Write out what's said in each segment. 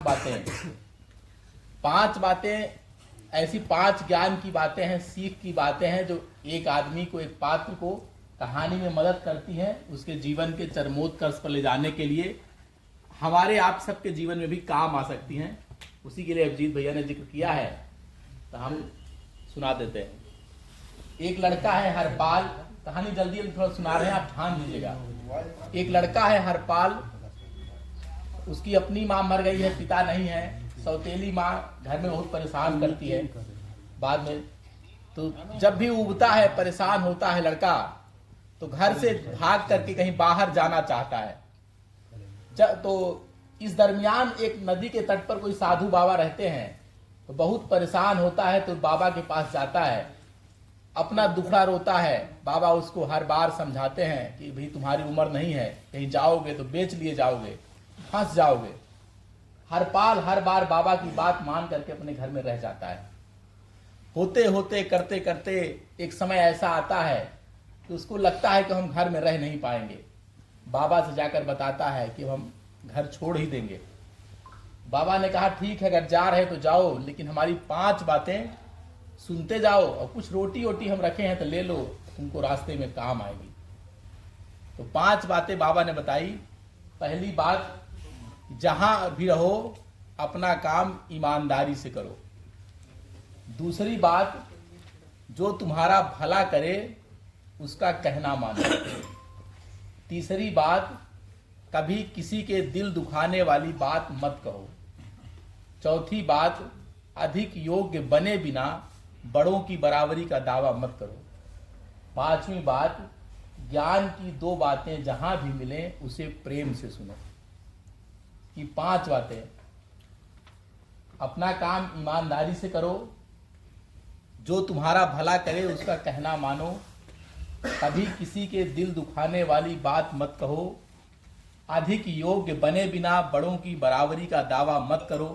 बातें, 5 बातें ऐसी 5 ज्ञान की बातें हैं, सीख की बातें हैं जो एक आदमी को, एक पात्र को कहानी में मदद करती हैं उसके जीवन के चरमोत्कर्ष पर ले जाने के लिए, हमारे आप सबके जीवन में भी काम आ सकती हैं। उसी के लिए अभिजीत भैया ने जिक्र किया है तो हम सुना देते हैं। एक लड़का है हरपाल, कहानी जल्दी थोड़ा सुना रहे हैं, आप ध्यान दीजिएगा। एक लड़का है हरपाल, उसकी अपनी माँ मर गई है, पिता नहीं है, सौतेली माँ घर में बहुत परेशान करती है। बाद में तो जब भी उबता है, परेशान होता है लड़का, तो घर से भाग करके कहीं बाहर जाना चाहता है। तो इस दरमियान एक नदी के तट पर कोई साधु बाबा रहते हैं, तो बहुत परेशान होता है तो बाबा के पास जाता है, अपना दुखड़ा रोता है। बाबा उसको हर बार समझाते हैं कि भाई तुम्हारी उम्र नहीं है, कहीं जाओगे तो बेच लिए जाओगे, फंस जाओगे। हरपाल हर बार बाबा की बात मान करके अपने घर में रह जाता है। होते होते करते करते एक समय ऐसा आता है कि उसको लगता है कि हम घर में रह नहीं पाएंगे। बाबा से जाकर बताता है कि हम घर छोड़ ही देंगे। बाबा ने कहा ठीक है, अगर जा रहे तो जाओ, लेकिन हमारी 5 बातें सुनते जाओ और कुछ रोटी वोटी हम रखे हैं तो ले लो, तुमको रास्ते में काम आएगी। तो 5 बातें बाबा ने बताई। पहली बात, जहां भी रहो अपना काम ईमानदारी से करो। दूसरी बात, जो तुम्हारा भला करे उसका कहना मानो। तीसरी बात, कभी किसी के दिल दुखाने वाली बात मत कहो। चौथी बात, अधिक योग्य बने बिना बड़ों की बराबरी का दावा मत करो। 5वीं बात, ज्ञान की 2 बातें जहां भी मिले उसे प्रेम से सुनो। कि 5 बातें, अपना काम ईमानदारी से करो, जो तुम्हारा भला करे उसका कहना मानो, कभी किसी के दिल दुखाने वाली बात मत कहो, अधिक योग्य बने बिना बड़ों की बराबरी का दावा मत करो,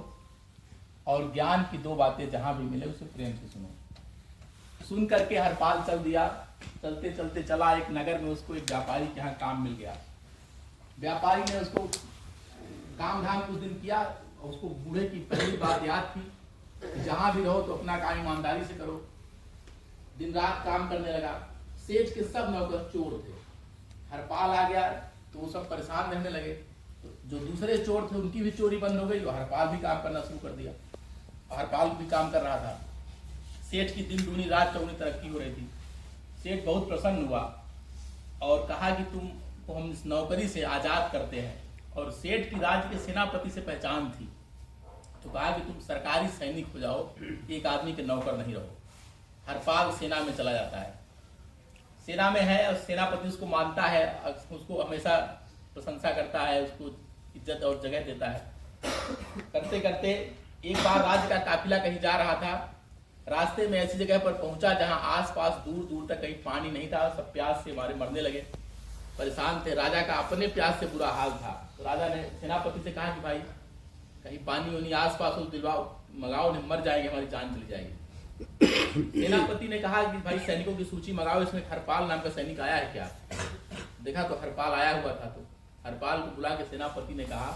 और ज्ञान की 2 बातें जहां भी मिले उसे प्रेम से सुनो। सुन करके हरपाल चल दिया। चलते चलते चला एक नगर में, उसको एक व्यापारी के यहाँ काम मिल गया। व्यापारी ने उसको काम धाम कुछ दिन किया, और उसको बूढ़े की पहली बात याद थी कि जहां भी रहो तो अपना काम ईमानदारी से करो। दिन रात काम करने लगा। सेठ के सब नौकर चोर थे। हरपाल आ गया तो वो सब परेशान रहने लगे। तो जो दूसरे चोर थे उनकी भी चोरी बंद हो गई, और हरपाल भी काम करना शुरू कर दिया। हरपाल भी काम कर रहा था। सेठ की दिन दूनी रात चौगुनी तरक्की हो रही थी। सेठ बहुत प्रसन्न हुआ और कहा कि तुमको हम इस नौकरी से आजाद करते हैं। और सेठ की राज्य के सेनापति से पहचान थी, तो कहा कि तुम सरकारी सैनिक हो जाओ, एक आदमी के नौकर नहीं रहो। हरपाल सेना में चला जाता है। सेना में है और सेनापति उसको मानता है, उसको हमेशा प्रशंसा करता है, उसको इज्जत और जगह देता है। करते करते एक बार राज्य का काफिला कहीं जा रहा था। रास्ते में ऐसी जगह पर पहुंचा जहां आसपास दूर दूर तक कहीं पानी नहीं था। सब प्यास से मारे मरने लगे, परेशान थे। राजा का अपने प्यास से बुरा हाल था। तो राजा ने सेनापति से कहा कि भाई कहीं पानी वानी आसपास हो, दिलवाओ, मंगाओ, नहीं मर जाएंगे, हमारी जान चली जाएगी। सेनापति ने कहा कि भाई सैनिकों की सूची मंगाओ, इसमें हरपाल नाम का सैनिक आया है क्या? देखा तो हरपाल आया हुआ था। तो हरपाल को बुला के सेनापति ने कहा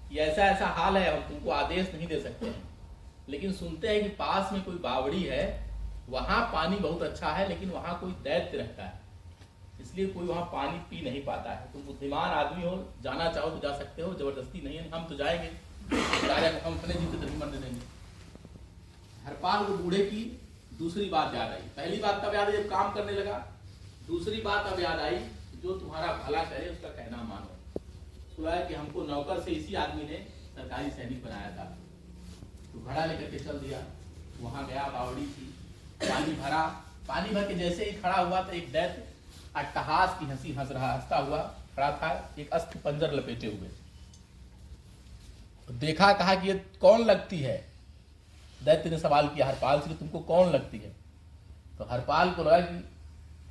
कि ऐसा ऐसा हाल है, हम तुमको आदेश नहीं दे सकते हैं, लेकिन सुनते हैं कि पास में कोई बावड़ी है, वहां पानी बहुत अच्छा है, लेकिन वहां कोई दैत्य रहता है, इसलिए कोई वहां पानी पी नहीं पाता है। तुम बुद्धिमान आदमी हो, जाना चाहो तो जा सकते हो, जबरदस्ती नहीं है। हम तो जाएंगे, राजा को हम अपने जीते दही मर दे देंगे। हरपाल को बूढ़े की दूसरी बात याद आई। पहली बात तब याद आई जब काम करने लगा। दूसरी बात अब याद आई, जो तुम्हारा भला करे उसका कहना मानो। सुना है कि हमको नौकर से इसी आदमी ने सरकारी सैनिक बनाया था। तो घड़ा लेकर के चल दिया। वहां गया, बावड़ी थी, पानी भरा। पानी भर के जैसे ही खड़ा हुआ तो एक दैत्य अट्टहास की हंसी हंसता हुआ खड़ा था, एक अस्त्र पंजर लपेटे हुए। तो देखा, कहा कि ये कौन लगती है? दैत्य ने सवाल किया हरपाल से कि तुमको कौन लगती है? तो हरपाल को लगा कि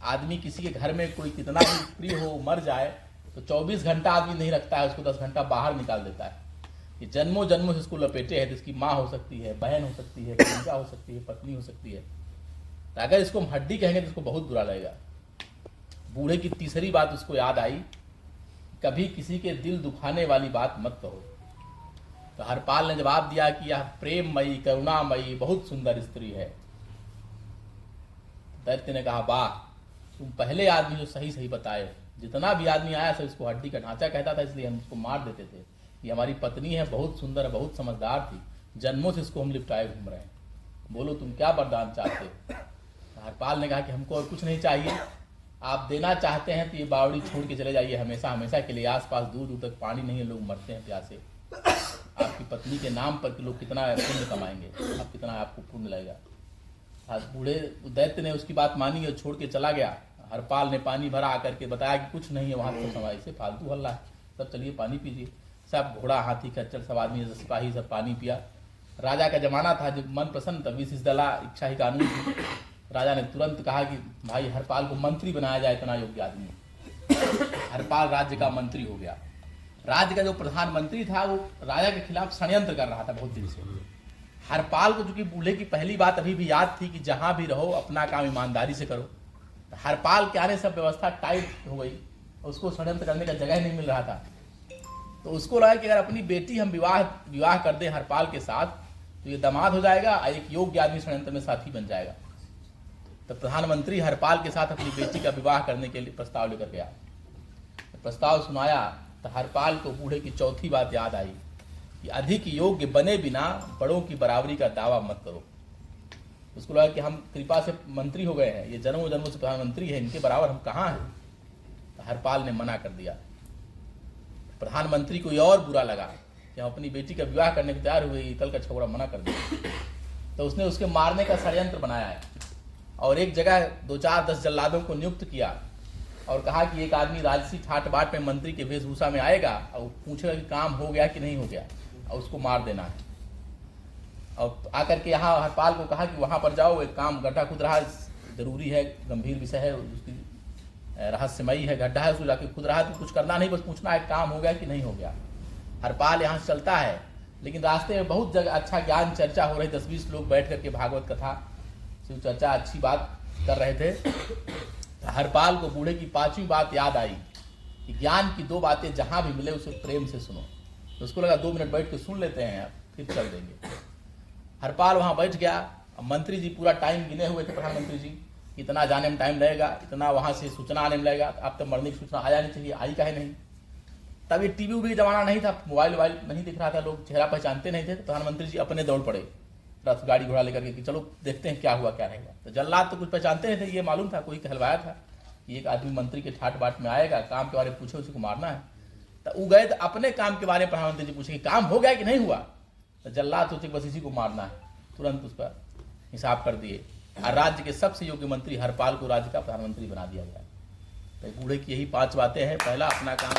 आदमी किसी के घर में कोई कितना भी प्रिय हो, मर जाए तो 24 घंटा आदमी नहीं रखता है, उसको 10 घंटा बाहर निकाल देता है। ये जन्मों जन्मों से इसको लपेटे है, तो इसकी माँ हो सकती है, बहन हो सकती है, कन्या हो सकती है, पत्नी हो सकती है। तो अगर इसको हम हड्डी कहेंगे तो इसको बहुत बुरा लगेगा। बूढ़े की तीसरी बात उसको याद आई, कभी किसी के दिल दुखाने वाली बात मत कहो। तो हरपाल ने जवाब दिया कि यह प्रेममयी करुणामयी बहुत सुंदर स्त्री है। दैत्य ने कहा, वाह, तुम पहले आदमी जो सही सही बताए। जितना भी आदमी आया सब इसको हड्डी का ढांचा कहता था, इसलिए हम उसको मार देते थे। ये हमारी पत्नी है, बहुत सुंदर है, बहुत समझदार थी, जन्मों से इसको हम लिपटाए घूम रहे हैं। बोलो तुम क्या वरदान चाहते हो? हरपाल ने कहा कि हमको और कुछ नहीं चाहिए, आप देना चाहते हैं तो ये बावड़ी छोड़ के चले जाइए हमेशा हमेशा के लिए। आसपास दूर दूर तक पानी नहीं है, लोग मरते हैं प्यासे। आपकी पत्नी के नाम पर लोग कितना पुण्य कमाएंगे, आप कितना आपको पुण्य लगेगा। बूढ़े दैत्य ने उसकी बात मानी और छोड़ के चला गया। हरपाल ने पानी भरा आकर के बताया कि कुछ नहीं है वहाँ तो समय से फालतू हल्ला है, सब चलिए पानी पीजिए। सब घोड़ा हाथी खच्चर सब आदमी सिपाही सब पानी पिया। राजा का जमाना था, जब मन प्रसन्न था, विशिष्ट दला इच्छा ही कानून थी। राजा ने तुरंत कहा कि भाई हरपाल को मंत्री बनाया जाए, इतना योग्य आदमी। हरपाल राज्य का मंत्री हो गया। राज्य का जो प्रधानमंत्री था वो राजा के खिलाफ षड्यंत्र कर रहा था बहुत दिन से। हरपाल को चूंकि बूढ़े की पहली बात अभी भी याद थी कि जहां भी रहो अपना काम ईमानदारी से करो। हरपाल के आने से व्यवस्था टाइट हो गई, उसको षड्यंत्र करने का जगह नहीं मिल रहा था। तो उसको लगा कि अगर अपनी बेटी हम विवाह कर दें हरपाल के साथ तो ये दामाद हो जाएगा, एक योग्य आदमी षड्यंत्र में साथी बन जाएगा। तो प्रधानमंत्री हरपाल के साथ अपनी बेटी का विवाह करने के लिए प्रस्ताव लेकर गया। प्रस्ताव सुनाया तो हरपाल को बूढ़े की चौथी बात याद आई कि अधिक योग्य बने बिना बड़ों की बराबरी का दावा मत करो। उसको लगा कि हम कृपा से मंत्री हो गए हैं, ये जन्मों जन्मों से प्रधानमंत्री है, इनके बराबर हम कहाँ हैं। तो हरपाल ने मना कर दिया। प्रधानमंत्री को ये और बुरा लगा कि हम अपनी बेटी का विवाह करने को तैयार हुए, कल का छोकरा मना कर दिया। तो उसने उसके मारने का षड्यंत्र बनाया है और एक जगह 2-4-10 जल्लादों को नियुक्त किया और कहा कि एक आदमी राजसी ठाट बाट में मंत्री के वेशभूषा में आएगा और पूछेगा कि काम हो गया कि नहीं हो गया और उसको मार देना है। और आकर के यहाँ हरपाल को कहा कि वहाँ पर जाओ, एक काम गड्ढा खुद रहा, जरूरी है, गंभीर विषय है, उसकी रहस्यमयी है, गड्ढा है, उसको जाके खुद रहा, तो कुछ करना नहीं, बस पूछना है काम हो गया कि नहीं हो गया। हरपाल यहाँ से चलता है, लेकिन रास्ते में बहुत जगह अच्छा ज्ञान चर्चा हो रही, 10-20 लोग बैठ करके भागवत कथा शिव चर्चा अच्छी बात कर रहे थे। तो हरपाल को बूढ़े की 5वीं बात याद आई कि ज्ञान की 2 बातें जहां भी मिले उसे प्रेम से सुनो। तो उसको लगा 2 मिनट बैठ के सुन लेते हैं, फिर चल देंगे। हरपाल वहां बैठ गया। मंत्री जी पूरा टाइम गिने हुए थे, प्रधानमंत्री जी, इतना जाने में टाइम लगेगा, इतना वहां से सूचना आने में लगेगा, अब तो मरने की सूचना आ जानी चाहिए, आई काहे नहीं। तब ये टीवी भी जमाना नहीं था, मोबाइल नहीं दिख रहा था, लोग चेहरा पहचानते नहीं थे। तो प्रधानमंत्री जी अपने दौड़ पड़े रथ गाड़ी घोड़ा लेकर के कि चलो देखते हैं क्या हुआ क्या रहेगा। तो जल्लाद तो कुछ पहचानते नहीं थे, ये मालूम था, कोई कहलवाया था कि एक आदमी मंत्री के ठाट बाट में आएगा, काम के बारे में पूछे, उसी को मारना है। तो वो गए तो अपने काम के बारे में प्रधानमंत्री जी पूछे कि काम हो गया कि नहीं हुआ। तो जल्लाद सोचे बस इसी को मारना है, तुरंत उस पर हिसाब कर दिए और राज्य के सबसे योग्य मंत्री हरपाल को राज्य का प्रधानमंत्री बना दिया गया। तो बूढ़े की यही 5 बातें हैं। पहला, अपना काम